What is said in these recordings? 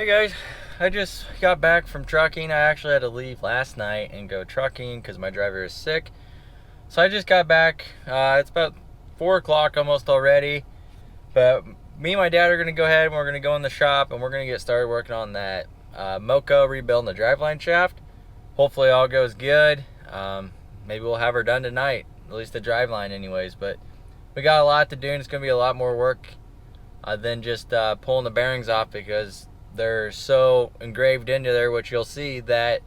Hey guys, I just got back from trucking. I actually had to leave last night and go trucking because my driver is sick. So I just got back. It's about 4 o'clock almost already. But me and my dad are going to go ahead and we're going to go in the shop and we're going to get started working on that Moco, rebuilding the driveline shaft. Hopefully all goes good. Maybe we'll have her done tonight, at least the driveline anyways. But we got a lot to do and it's going to be a lot more work than just pulling the bearings off, because they're so engraved into there, which you'll see that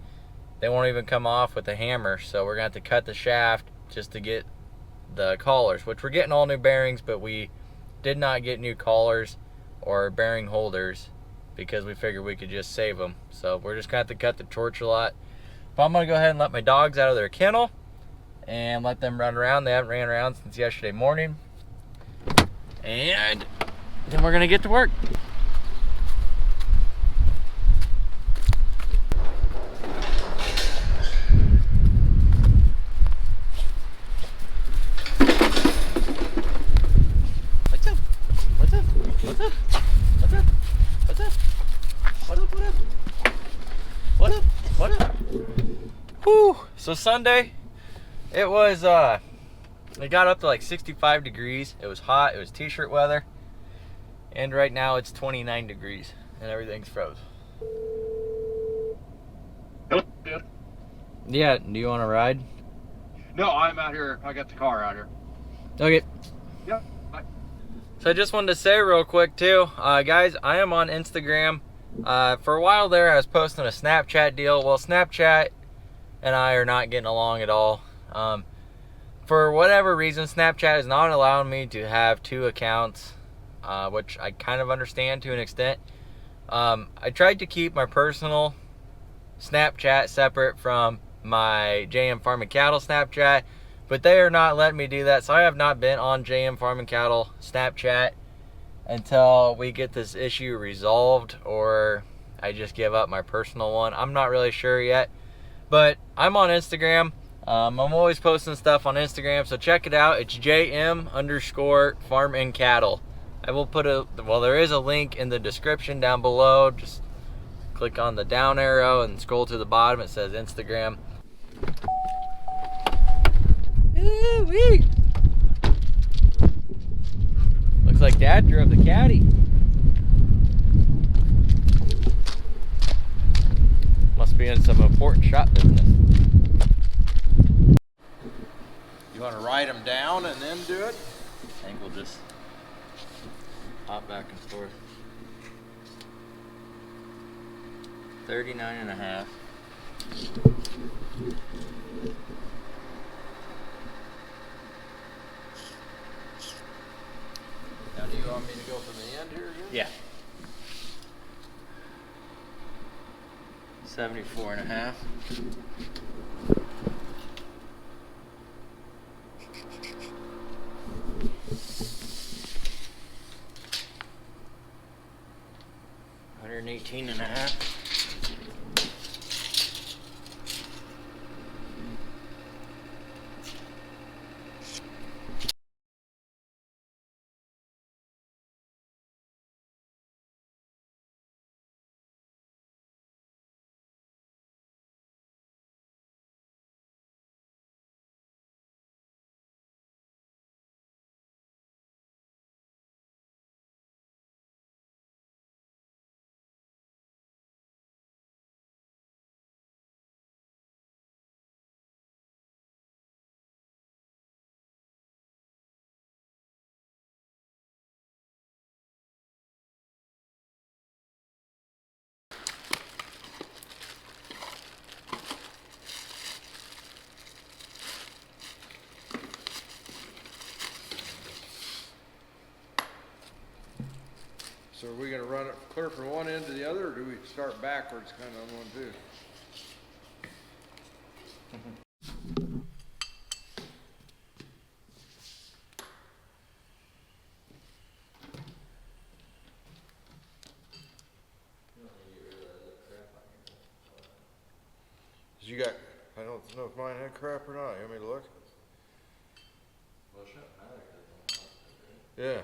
they won't even come off with a hammer. So we're going to have to cut the shaft just to get the collars, which we're getting all new bearings, but we did not get new collars or bearing holders because we figured we could just save them. So we're just going to have to cut the torch a lot. But I'm going to go ahead and let my dogs out of their kennel and let them run around. They haven't ran around since yesterday morning. And then we're going to get to work. Whew. So Sunday, it was, it got up to like 65 degrees. It was hot. It was t-shirt weather. And right now it's 29 degrees and everything's froze. Yeah, do you want to ride? No, I'm out here. I got the car out here. Okay. Yep. So I just wanted to say real quick too, guys, I am on Instagram. For a while there, I was posting a Snapchat deal. Well, Snapchat and I are not getting along at all. For whatever reason, Snapchat is not allowing me to have 2 accounts, which I kind of understand to an extent. I tried to keep my personal Snapchat separate from my jmfarmandcattle Snapchat, but they are not letting me do that. So I have not been on jmfarmandcattle Snapchat until we get this issue resolved, or I just give up my personal one. I'm not really sure yet, but I'm on Instagram. I'm always posting stuff on Instagram, so check it out. It's jm_farmandcattle. I will put there is a link in the description down below. Just click on the down arrow and scroll to the bottom. It says Instagram. Woo-wee. Looks like Dad drove the caddy. Must be in some important shop business. You want to write them down and then do it? I think we'll just hop back and forth. 39.5. Now, do you want me to go from the end here again? Yeah. 74.5. $118.5. So are we going to run it clear from one end to the other, or do we start backwards kind of on one too? You got, I don't know if mine had crap or not. You want me to look? Yeah.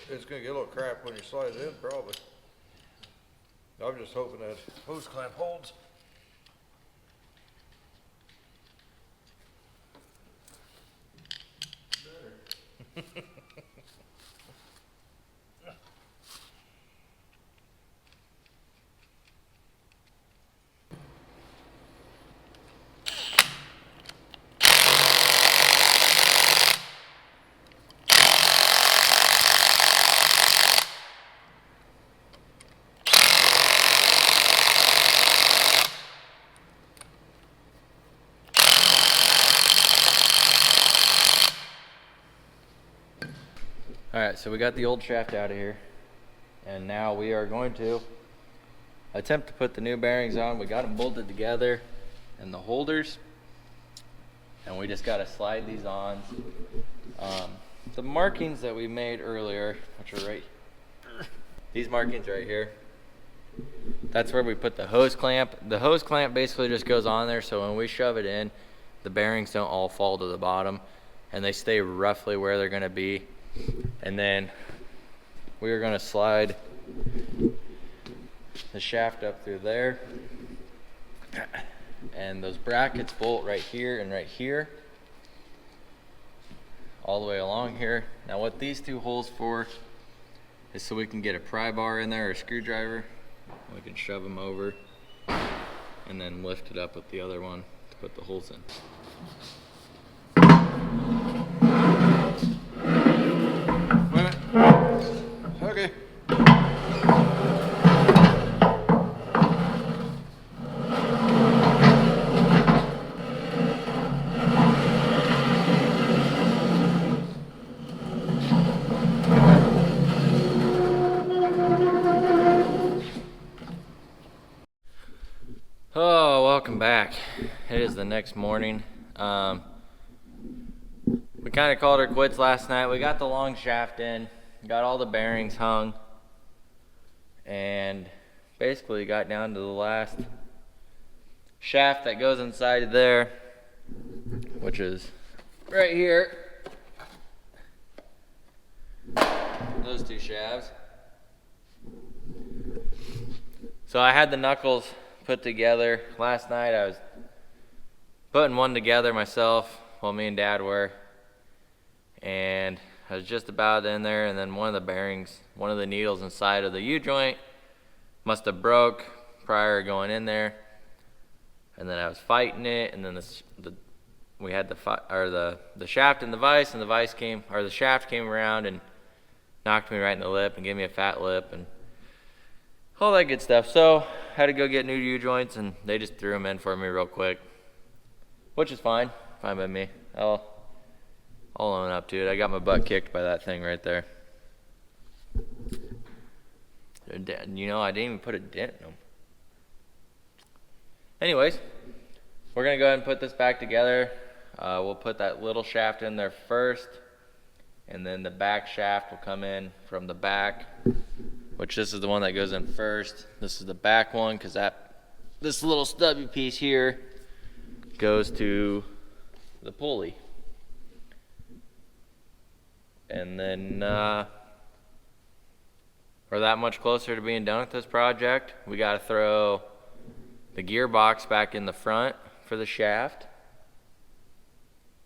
It's gonna get a little crap when you slide it in, probably. I'm just hoping that hose clamp holds. Alright, so we got the old shaft out of here, and now we are going to attempt to put the new bearings on. We got them bolted together and the holders, and we just got to slide these on. The markings that we made earlier, which are right, these markings right here, that's where we put the hose clamp. The hose clamp basically just goes on there, so when we shove it in, the bearings don't all fall to the bottom, and they stay roughly where they're going to be. And then we are going to slide the shaft up through there, and those brackets bolt right here and right here, all the way along here. Now what these two holes for is so we can get a pry bar in there or a screwdriver. We can shove them over and then lift it up with the other one to put the holes in. Okay. Oh, welcome back. It is the next morning. We kind of called her quits last night. We got the long shaft in, got all the bearings hung, and basically got down to the last shaft that goes inside of there, which is right here. Those two shafts. So I had the knuckles put together. Last night I was putting one together myself while me and Dad were, and I was just about in there, and then one of the bearings, one of the needles inside of the U-joint must have broke prior to going in there, and then I was fighting it, and then we had the shaft in the vise, and the shaft came around and knocked me right in the lip and gave me a fat lip and all that good stuff. So I had to go get new U-joints, and they just threw them in for me real quick, which is fine by me. I'll own up to it. I got my butt kicked by that thing right there. You know, I didn't even put a dent in them. Anyways, we're going to go ahead and put this back together. We'll put that little shaft in there first, and then the back shaft will come in from the back, which this is the one that goes in first. This is the back one, because this little stubby piece here goes to the pulley. And then we're that much closer to being done with this project. We got to throw the gearbox back in the front for the shaft,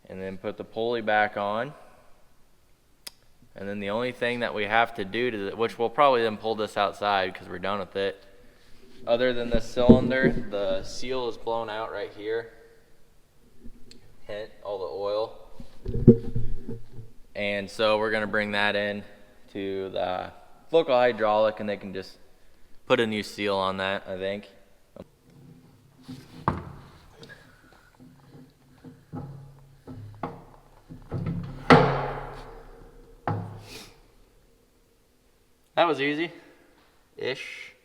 and then put the pulley back on. And then the only thing that we have to do which we'll probably then pull this outside because we're done with it, other than the cylinder, the seal is blown out right here. Hint, all the oil. And so we're going to bring that in to the local hydraulic, and they can just put a new seal on that, I think. That was easy-ish.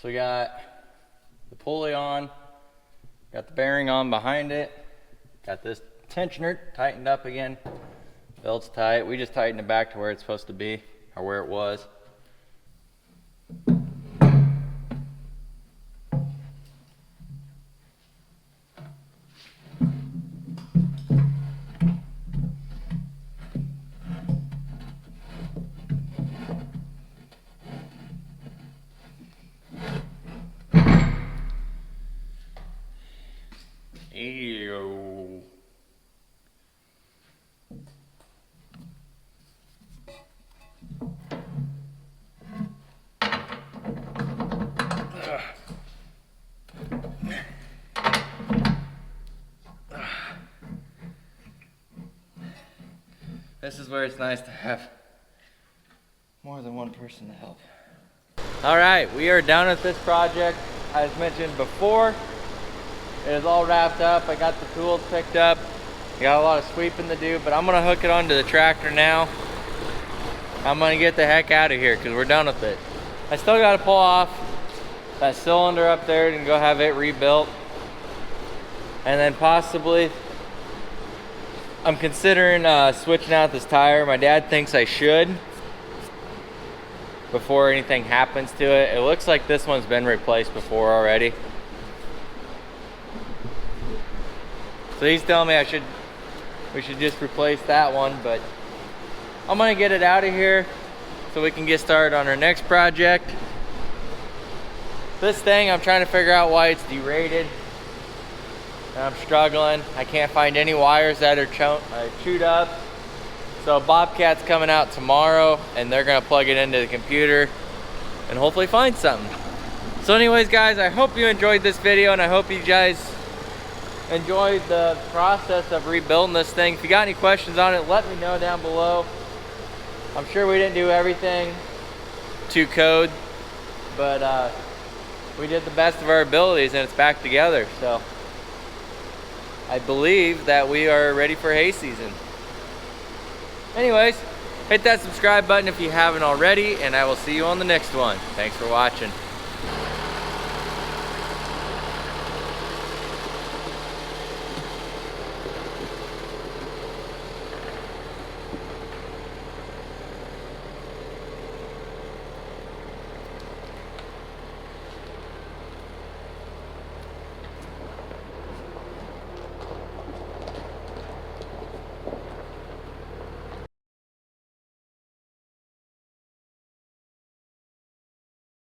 So we got the pulley on, got the bearing on behind it, got this tensioner tightened up again, belt's tight. We just tightened it back to where it's supposed to be, or where it was. Ew. This is where it's nice to have more than one person to help. All right, we are done with this project. As mentioned before, it is all wrapped up. I got the tools picked up. I got a lot of sweeping to do, but I'm gonna hook it onto the tractor now. I'm gonna get the heck out of here because we're done with it. I still gotta pull off that cylinder up there and go have it rebuilt. And then possibly, I'm considering switching out this tire. My dad thinks I should before anything happens to it. It looks like this one's been replaced before already. So he's telling me we should just replace that one, but I'm gonna get it out of here so we can get started on our next project. This thing, I'm trying to figure out why it's derated. And I'm struggling. I can't find any wires that are chewed up. So Bobcat's coming out tomorrow and they're gonna plug it into the computer and hopefully find something. So anyways guys, I hope you enjoyed this video and I hope you guys enjoyed the process of rebuilding this thing. If you got any questions on it, let me know down below. I'm sure we didn't do everything to code, but we did the best of our abilities and it's back together. So I believe that we are ready for hay season. Anyways, hit that subscribe button if you haven't already, and I will see you on the next one. Thanks for watching.